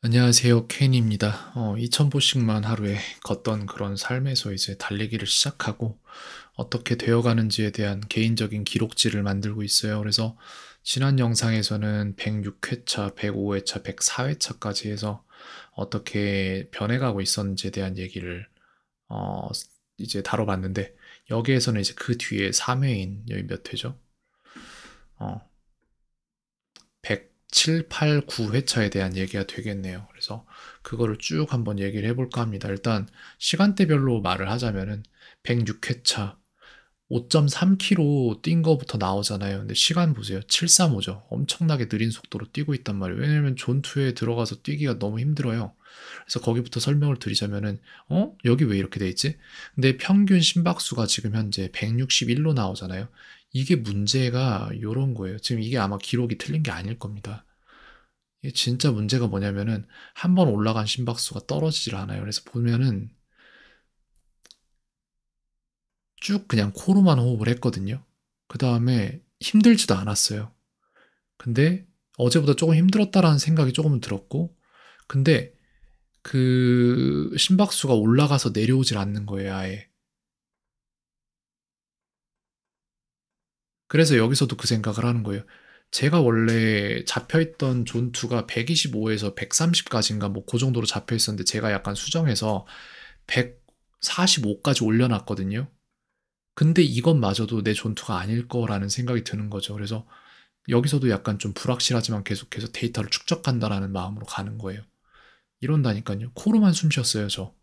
안녕하세요. 켄입니다. 2000보씩만 하루에 걷던 그런 삶에서 이제 달리기를 시작하고 어떻게 되어가는지에 대한 개인적인 기록지를 만들고 있어요. 그래서 지난 영상에서는 106회차, 105회차, 104회차까지 해서 어떻게 변해가고 있었는지에 대한 얘기를 어, 이제 다뤄봤는데 여기에서는 이제 그 뒤에 3회인 여기 몇 회죠? 어, 107, 8, 9회차에 대한 얘기가 되겠네요. 그래서 그거를 쭉 한번 얘기를 해볼까 합니다. 일단 시간대별로 말을 하자면은 106회차 5.3km 뛴 거부터 나오잖아요. 근데 시간 보세요. 735죠. 엄청나게 느린 속도로 뛰고 있단 말이에요. 왜냐면 존2에 들어가서 뛰기가 너무 힘들어요. 그래서 거기부터 설명을 드리자면은, 여기 왜 이렇게 돼 있지? 근데 평균 심박수가 지금 현재 161로 나오잖아요. 이게 문제가 요런 거예요. 지금 이게 아마 기록이 틀린 게 아닐 겁니다. 이게 진짜 문제가 뭐냐면은 한 번 올라간 심박수가 떨어지질 않아요. 그래서 보면은 쭉 그냥 코로만 호흡을 했거든요. 그 다음에 힘들지도 않았어요. 근데 어제보다 조금 힘들었다라는 생각이 조금은 들었고, 근데 그 심박수가 올라가서 내려오질 않는 거예요, 아예. 그래서 여기서도 그 생각을 하는 거예요. 제가 원래 잡혀있던 존2가 125에서 130까지인가 뭐 그 정도로 잡혀있었는데 제가 약간 수정해서 145까지 올려놨거든요. 근데 이것마저도 내 존투가 아닐 거라는 생각이 드는 거죠. 그래서 여기서도 약간 좀 불확실하지만 계속해서 데이터를 축적한다라는 마음으로 가는 거예요. 이런다니까요. 코로만 숨 쉬었어요, 저.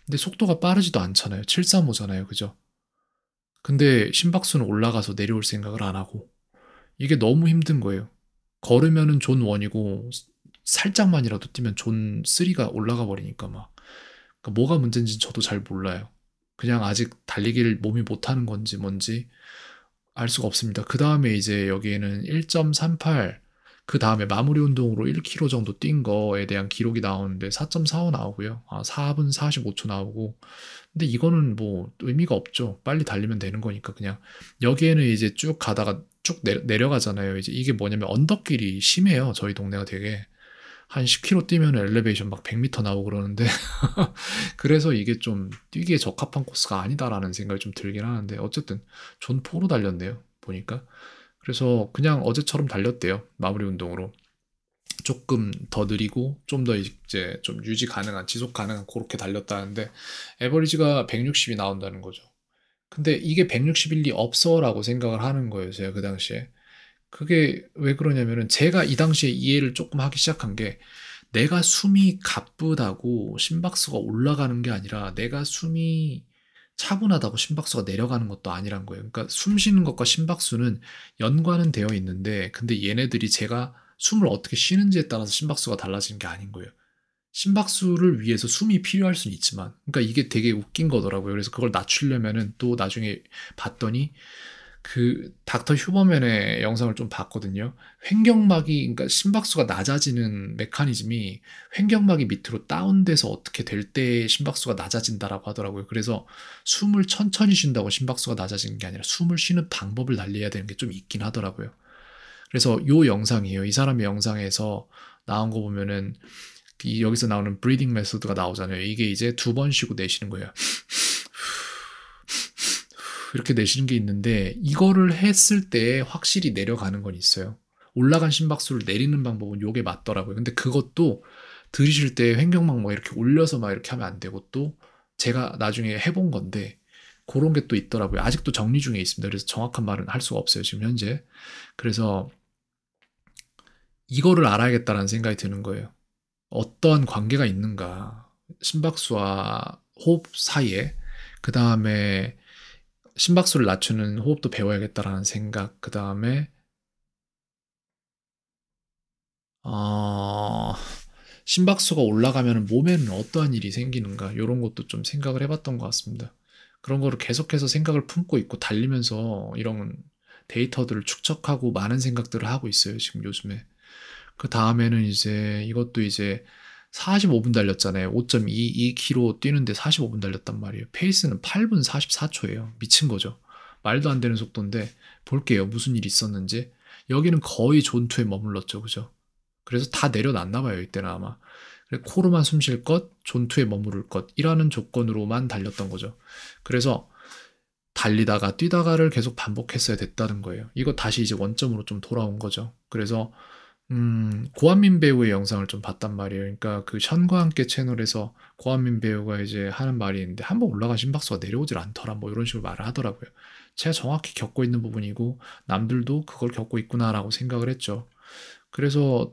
근데 속도가 빠르지도 않잖아요. 735잖아요. 그죠? 근데 심박수는 올라가서 내려올 생각을 안 하고 이게 너무 힘든 거예요. 걸으면은 존 1이고 살짝만이라도 뛰면 존 3가 올라가 버리니까 막 그러니까 뭐가 문제인지 저도 잘 몰라요. 그냥 아직 달리기를 몸이 못하는 건지 뭔지 알 수가 없습니다. 그 다음에 이제 여기에는 1.38, 그 다음에 마무리 운동으로 1km 정도 뛴 거에 대한 기록이 나오는데 4.45 나오고요. 4분 45초 나오고. 근데 이거는 뭐 의미가 없죠. 빨리 달리면 되는 거니까 그냥. 여기에는 이제 쭉 가다가 쭉 내려가잖아요. 이제 이게 뭐냐면 언덕길이 심해요. 저희 동네가 되게. 한 10km 뛰면 엘리베이션 막 100m 나오고 그러는데 그래서 이게 좀 뛰기에 적합한 코스가 아니다라는 생각이 좀 들긴 하는데 어쨌든 존 포로 달렸네요. 보니까. 그래서 그냥 어제처럼 달렸대요. 마무리 운동으로. 조금 더 느리고 좀 더 이제 좀 유지 가능한 지속 가능한 그렇게 달렸다는데 에버리지가 160이 나온다는 거죠. 근데 이게 161이 없어라고 생각을 하는 거예요. 제가 그 당시에. 그게 왜 그러냐면은 제가 이 당시에 이해를 조금 하기 시작한 게 내가 숨이 가쁘다고 심박수가 올라가는 게 아니라 내가 숨이 차분하다고 심박수가 내려가는 것도 아니란 거예요. 그러니까 숨 쉬는 것과 심박수는 연관은 되어 있는데 근데 얘네들이 제가 숨을 어떻게 쉬는지에 따라서 심박수가 달라지는 게 아닌 거예요. 심박수를 위해서 숨이 필요할 수는 있지만 그러니까 이게 되게 웃긴 거더라고요. 그래서 그걸 낮추려면은 또 나중에 봤더니 그 닥터 휴버맨의 영상을 좀 봤거든요. 횡격막이 그러니까 심박수가 낮아지는 메커니즘이 횡격막이 밑으로 다운돼서 어떻게 될 때 심박수가 낮아진다라고 하더라고요. 그래서 숨을 천천히 쉰다고 심박수가 낮아지는 게 아니라 숨을 쉬는 방법을 달리해야 되는 게 좀 있긴 하더라고요. 그래서 요 영상이에요. 이 사람의 영상에서 나온 거 보면은 여기서 나오는 브리딩 메소드가 나오잖아요. 이게 이제 두 번 쉬고 내쉬는 거예요. 이렇게 내쉬는 게 있는데 이거를 했을 때 확실히 내려가는 건 있어요. 올라간 심박수를 내리는 방법은 요게 맞더라고요. 근데 그것도 들이쉴 때 횡격막 뭐 이렇게 올려서 막 이렇게 하면 안 되고 또 제가 나중에 해본 건데 그런 게 또 있더라고요. 아직도 정리 중에 있습니다. 그래서 정확한 말은 할 수가 없어요. 지금 현재. 그래서 이거를 알아야겠다라는 생각이 드는 거예요. 어떠한 관계가 있는가. 심박수와 호흡 사이에. 그 다음에 심박수를 낮추는 호흡도 배워야겠다라는 생각. 그 다음에 어, 심박수가 올라가면 몸에는 어떠한 일이 생기는가 이런 것도 좀 생각을 해봤던 것 같습니다. 그런 거를 계속해서 생각을 품고 있고 달리면서 이런 데이터들을 축적하고 많은 생각들을 하고 있어요. 지금 요즘에. 그 다음에는 이제 이것도 이제 45분 달렸잖아요. 5.22km 뛰는데 45분 달렸단 말이에요. 페이스는 8분 44초예요. 미친 거죠. 말도 안 되는 속도인데 볼게요. 무슨 일이 있었는지. 여기는 거의 존투에 머물렀죠. 그죠? 그래서 다 내려놨나 봐요. 이때는 아마. 코로만 숨 쉴 것, 존투에 머무를 것이라는 조건으로만 달렸던 거죠. 그래서 달리다가 뛰다가를 계속 반복했어야 됐다는 거예요. 이거 다시 이제 원점으로 좀 돌아온 거죠. 그래서 고한민 배우의 영상을 좀 봤단 말이에요. 그러니까 그 션과 함께 채널에서 고한민 배우가 이제 하는 말이 있는데 한번 올라간 심박수가 내려오질 않더라 뭐 이런 식으로 말을 하더라고요. 제가 정확히 겪고 있는 부분이고 남들도 그걸 겪고 있구나라고 생각을 했죠. 그래서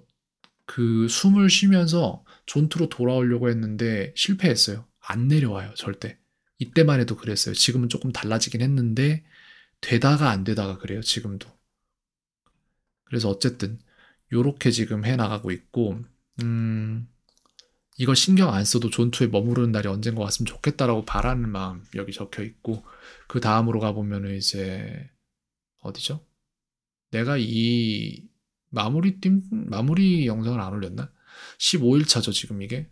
그 숨을 쉬면서 존투로 돌아오려고 했는데 실패했어요. 안 내려와요, 절대. 이때만 해도 그랬어요. 지금은 조금 달라지긴 했는데 되다가 안 되다가 그래요, 지금도. 그래서 어쨌든 요렇게 지금 해 나가고 있고 이걸 신경 안 써도 존투에 머무르는 날이 언젠가 왔으면 좋겠다라고 바라는 마음 여기 적혀 있고 그 다음으로 가보면은 이제 어디죠? 내가 이 마무리 영상을 안 올렸나? 15일차죠, 지금 이게.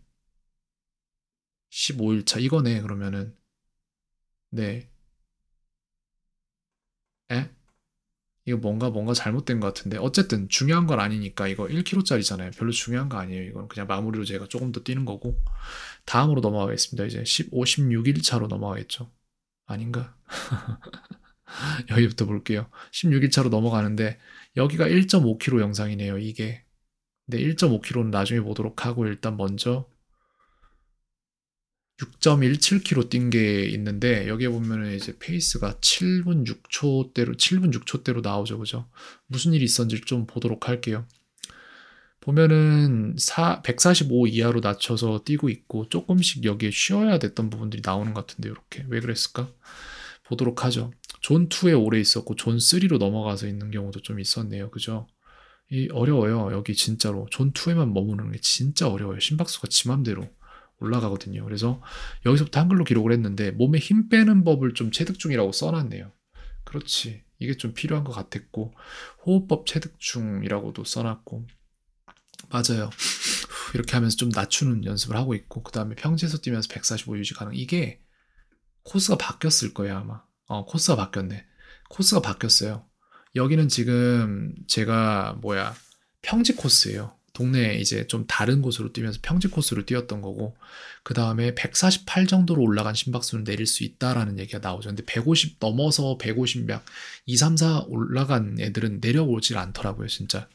15일차 이거네, 그러면은. 네. 에? 이거 뭔가 잘못된 것 같은데. 어쨌든 중요한 건 아니니까 이거 1kg짜리잖아요. 별로 중요한 거 아니에요. 이건 그냥 마무리로 제가 조금 더 뛰는 거고. 다음으로 넘어가겠습니다. 이제 15, 16일차로 넘어가겠죠. 아닌가? 여기부터 볼게요. 16일차로 넘어가는데 여기가 1.5kg 영상이네요. 이게. 네, 1.5kg는 나중에 보도록 하고 일단 먼저 6.17km 뛴 게 있는데 여기에 보면은 이제 페이스가 7분 6초대로 나오죠. 그죠? 무슨 일이 있었는지 좀 보도록 할게요. 보면은 145 이하로 낮춰서 뛰고 있고 조금씩 여기에 쉬어야 됐던 부분들이 나오는 것 같은데 이렇게 왜 그랬을까? 보도록 하죠. 존 2에 오래 있었고 존 3로 넘어가서 있는 경우도 좀 있었네요. 그죠? 이 어려워요. 여기 진짜로 존 2에만 머무르는 게 진짜 어려워요. 심박수가 지 맘대로 올라가거든요. 그래서 여기서부터 한글로 기록을 했는데 몸에 힘 빼는 법을 좀 체득 중이라고 써놨네요. 그렇지. 이게 좀 필요한 것 같았고 호흡법 체득 중이라고도 써놨고 맞아요. 이렇게 하면서 좀 낮추는 연습을 하고 있고 그 다음에 평지에서 뛰면서 145 유지 가능. 이게 코스가 바뀌었을 거예요 아마. 코스가 바뀌었네. 코스가 바뀌었어요. 여기는 지금 제가 평지 코스예요. 동네에 이제 좀 다른 곳으로 뛰면서 평지 코스로 뛰었던 거고 그 다음에 148 정도로 올라간 심박수는 내릴 수 있다라는 얘기가 나오죠. 근데 150 넘어서 150 막 2, 3, 4 올라간 애들은 내려오질 않더라고요, 진짜.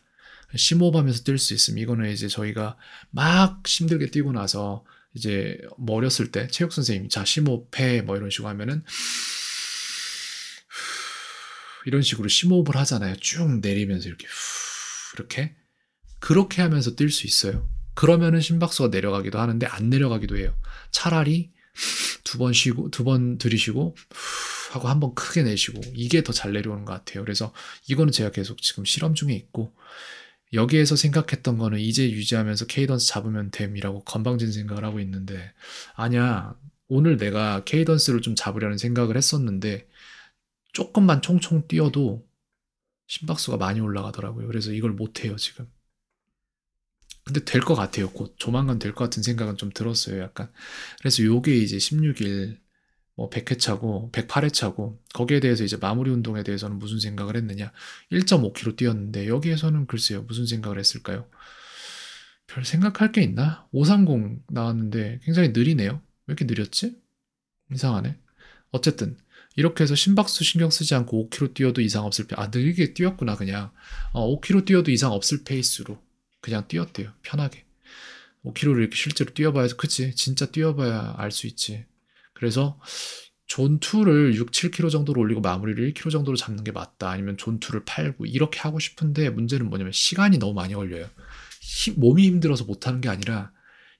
심호흡하면서 뛸 수 있음. 이거는 이제 저희가 막 힘들게 뛰고 나서 이제 뭐 어렸을 때 체육 선생님이 자 심호흡해 뭐 이런 식으로 하면은 이런 식으로 심호흡을 하잖아요. 쭉 내리면서 이렇게 그렇게 하면서 뛸 수 있어요. 그러면은 심박수가 내려가기도 하는데 안 내려가기도 해요. 차라리 두 번 쉬고 두 번 들이쉬고 하고 한 번 크게 내쉬고 이게 더 잘 내려오는 것 같아요. 그래서 이거는 제가 계속 지금 실험 중에 있고 여기에서 생각했던 거는 이제 유지하면서 케이던스 잡으면 됨이라고 건방진 생각을 하고 있는데 아니야. 오늘 내가 케이던스를 좀 잡으려는 생각을 했었는데 조금만 총총 뛰어도 심박수가 많이 올라가더라고요. 그래서 이걸 못해요, 지금. 근데 될 것 같아요. 곧 조만간 될 것 같은 생각은 좀 들었어요, 약간. 그래서 요게 이제 16일 뭐 100회 차고 108회 차고 거기에 대해서 이제 마무리 운동에 대해서는 무슨 생각을 했느냐. 1.5km 뛰었는데 여기에서는 글쎄요. 무슨 생각을 했을까요? 별 생각할 게 있나? 530 나왔는데 굉장히 느리네요. 왜 이렇게 느렸지? 이상하네. 어쨌든 이렇게 해서 심박수 신경 쓰지 않고 5km 뛰어도 이상 없을 느리게 뛰었구나 그냥. 5km 뛰어도 이상 없을 페이스로 그냥 뛰었대요. 편하게. 5km를 이렇게 실제로 뛰어봐야 그치 진짜 뛰어봐야 알 수 있지. 그래서 존2를 6, 7km 정도로 올리고 마무리를 1km 정도로 잡는 게 맞다. 아니면 존2를 8, 9 이렇게 하고 싶은데 문제는 뭐냐면 시간이 너무 많이 걸려요. 몸이 힘들어서 못하는 게 아니라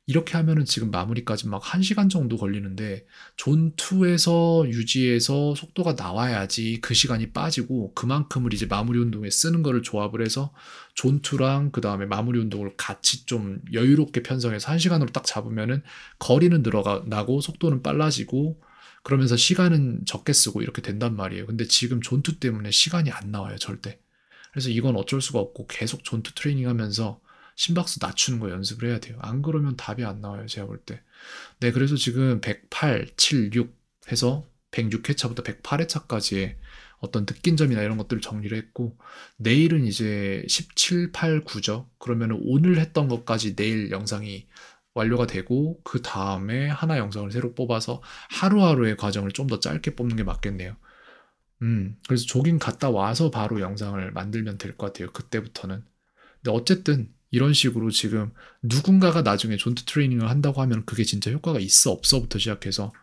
이렇게 하면은 지금 마무리까지 막 1시간 정도 걸리는데 존2에서 유지해서 속도가 나와야지 그 시간이 빠지고 그만큼을 이제 마무리 운동에 쓰는 거를 조합을 해서 존2랑 그 다음에 마무리 운동을 같이 좀 여유롭게 편성해서 1시간으로 딱 잡으면은 거리는 나고 속도는 빨라지고 그러면서 시간은 적게 쓰고 이렇게 된단 말이에요. 근데 지금 존2 때문에 시간이 안 나와요, 절대. 그래서 이건 어쩔 수가 없고 계속 존2 트레이닝 하면서 심박수 낮추는 거 연습을 해야 돼요. 안 그러면 답이 안 나와요, 제가 볼 때. 네, 그래서 지금 108, 7, 6 해서 106회차부터 108회차까지의 어떤 느낀 점이나 이런 것들을 정리를 했고, 내일은 이제 17, 8, 9죠. 그러면 오늘 했던 것까지 내일 영상이 완료가 되고 그 다음에 하나 영상을 새로 뽑아서 하루하루의 과정을 좀 더 짧게 뽑는 게 맞겠네요. 그래서 조깅 갔다 와서 바로 영상을 만들면 될 것 같아요. 그때부터는. 근데 어쨌든 이런 식으로 지금 누군가가 나중에 존투 트레이닝을 한다고 하면 그게 진짜 효과가 있어 없어부터 시작해서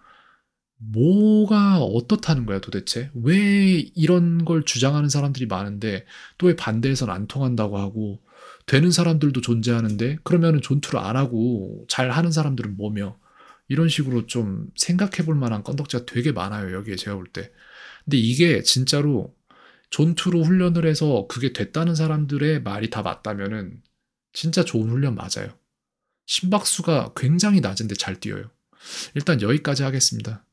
뭐가 어떻다는 거야 도대체? 왜 이런 걸 주장하는 사람들이 많은데 또 왜 반대해서는 안 통한다고 하고 되는 사람들도 존재하는데 그러면은 존투를 안 하고 잘 하는 사람들은 뭐며? 이런 식으로 좀 생각해 볼 만한 건덕지가 되게 많아요, 여기에 제가 볼 때. 근데 이게 진짜로 존투로 훈련을 해서 그게 됐다는 사람들의 말이 다 맞다면은 진짜 좋은 훈련 맞아요. 심박수가 굉장히 낮은데 잘 뛰어요. 일단 여기까지 하겠습니다.